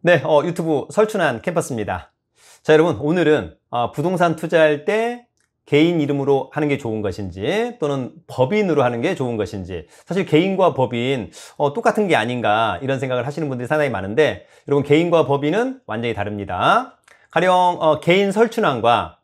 네, 유튜브 설춘환 캠퍼스입니다. 자, 여러분, 오늘은 부동산 투자할 때 개인 이름으로 하는 게 좋은 것인지 또는 법인으로 하는 게 좋은 것인지, 사실 개인과 법인 똑같은 게 아닌가 이런 생각을 하시는 분들이 상당히 많은데, 여러분, 개인과 법인은 완전히 다릅니다. 가령 개인 설춘환과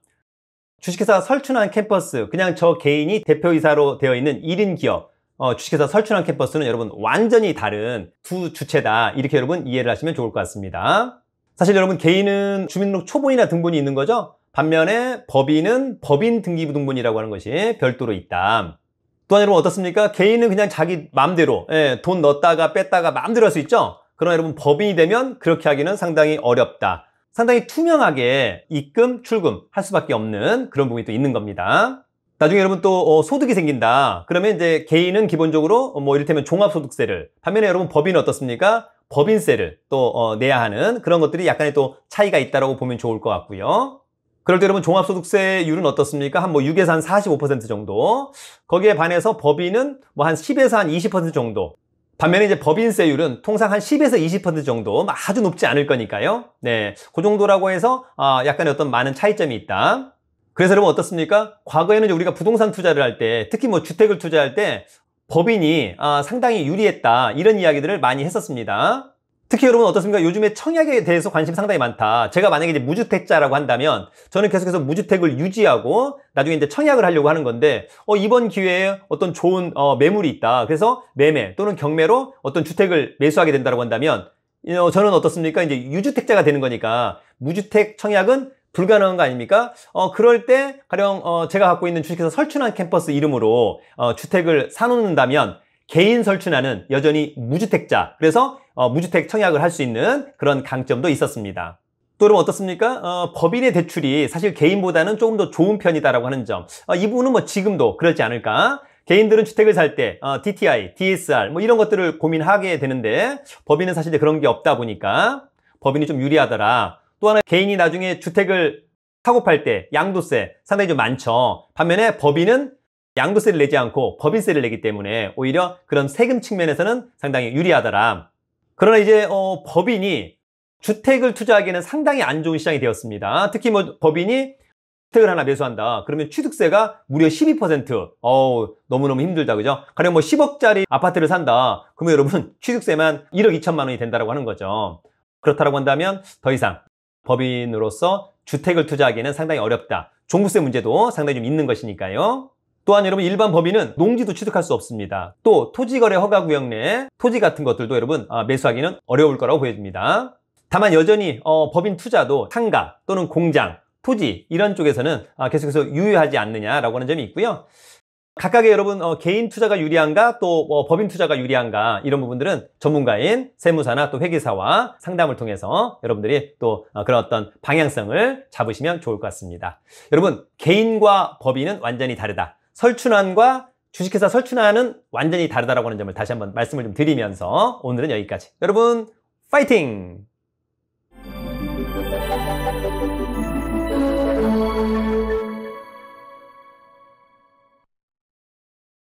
주식회사 설춘환 캠퍼스, 그냥 저 개인이 대표이사로 되어 있는 1인 기업 주식회사 설춘환 캠퍼스는 여러분 완전히 다른 두 주체다, 이렇게 여러분 이해를 하시면 좋을 것 같습니다. 사실 여러분, 개인은 주민등록 초본이나 등본이 있는 거죠. 반면에 법인은 법인 등기부등본이라고 하는 것이 별도로 있다. 또한 여러분 어떻습니까? 개인은 그냥 자기 마음대로 돈 넣었다가 뺐다가 마음대로 할 수 있죠. 그러나 여러분, 법인이 되면 그렇게 하기는 상당히 어렵다. 상당히 투명하게 입금, 출금 할 수밖에 없는 그런 부분이 또 있는 겁니다. 나중에 여러분 또 소득이 생긴다. 그러면 이제 개인은 기본적으로 이를테면 종합소득세를, 반면에 여러분 법인은 어떻습니까? 법인세를 또 내야 하는 그런 것들이 약간의 또 차이가 있다고 보면 좋을 것 같고요. 그럴 때 여러분, 종합소득세율은 어떻습니까? 한 6에서 한 45% 정도. 거기에 반해서 법인은 한 10에서 한 20% 정도. 반면에 이제 법인세율은 통상 한 10에서 20% 정도, 아주 높지 않을 거니까요. 네, 그 정도라고 해서 약간의 어떤 많은 차이점이 있다. 그래서 여러분 어떻습니까? 과거에는 이제 우리가 부동산 투자를 할 때, 특히 주택을 투자할 때 법인이 상당히 유리했다, 이런 이야기들을 많이 했었습니다. 특히 여러분 어떻습니까? 요즘에 청약에 대해서 관심이 상당히 많다. 제가 만약에 이제 무주택자라고 한다면 저는 계속해서 무주택을 유지하고 나중에 이제 청약을 하려고 하는 건데, 이번 기회에 어떤 좋은 매물이 있다, 그래서 매매 또는 경매로 어떤 주택을 매수하게 된다고 한다면, 저는 어떻습니까? 이제 유주택자가 되는 거니까 무주택 청약은 불가능한 거 아닙니까? 그럴 때 가령 제가 갖고 있는 주식회사 설춘환 캠퍼스 이름으로 주택을 사놓는다면 개인 설춘환은 여전히 무주택자, 그래서 무주택 청약을 할 수 있는 그런 강점도 있었습니다. 또 여러분 어떻습니까? 법인의 대출이 사실 개인보다는 조금 더 좋은 편이다라고 하는 점, 이 부분은 지금도 그렇지 않을까? 개인들은 주택을 살 때 DTI, DSR 이런 것들을 고민하게 되는데, 법인은 사실 그런 게 없다 보니까 법인이 좀 유리하더라. 또 하나, 개인이 나중에 주택을 사고 팔 때 양도세 상당히 좀 많죠. 반면에 법인은 양도세를 내지 않고 법인세를 내기 때문에 오히려 그런 세금 측면에서는 상당히 유리하더라. 그러나 이제 법인이 주택을 투자하기에는 상당히 안 좋은 시장이 되었습니다. 특히 법인이 주택을 하나 매수한다, 그러면 취득세가 무려 12%. 너무너무 힘들다, 그죠? 가령 10억짜리 아파트를 산다, 그러면 여러분 취득세만 1억 2천만 원이 된다고 하는 거죠. 그렇다고 한다면 더 이상 법인으로서 주택을 투자하기에는 상당히 어렵다. 종부세 문제도 상당히 좀 있는 것이니까요. 또한 여러분, 일반 법인은 농지도 취득할 수 없습니다. 또 토지거래 허가구역 내 토지 같은 것들도 여러분 매수하기는 어려울 거라고 보여집니다. 다만 여전히 법인 투자도 상가 또는 공장, 토지 이런 쪽에서는 계속해서 유효하지 않느냐라고 하는 점이 있고요. 각각의 여러분 개인 투자가 유리한가 또 법인 투자가 유리한가, 이런 부분들은 전문가인 세무사나 또 회계사와 상담을 통해서 여러분들이 또 그런 어떤 방향성을 잡으시면 좋을 것 같습니다. 여러분, 개인과 법인은 완전히 다르다. 설춘환과 주식회사 설춘환은 완전히 다르다라고 하는 점을 다시 한번 말씀을 좀 드리면서 오늘은 여기까지. 여러분, 파이팅!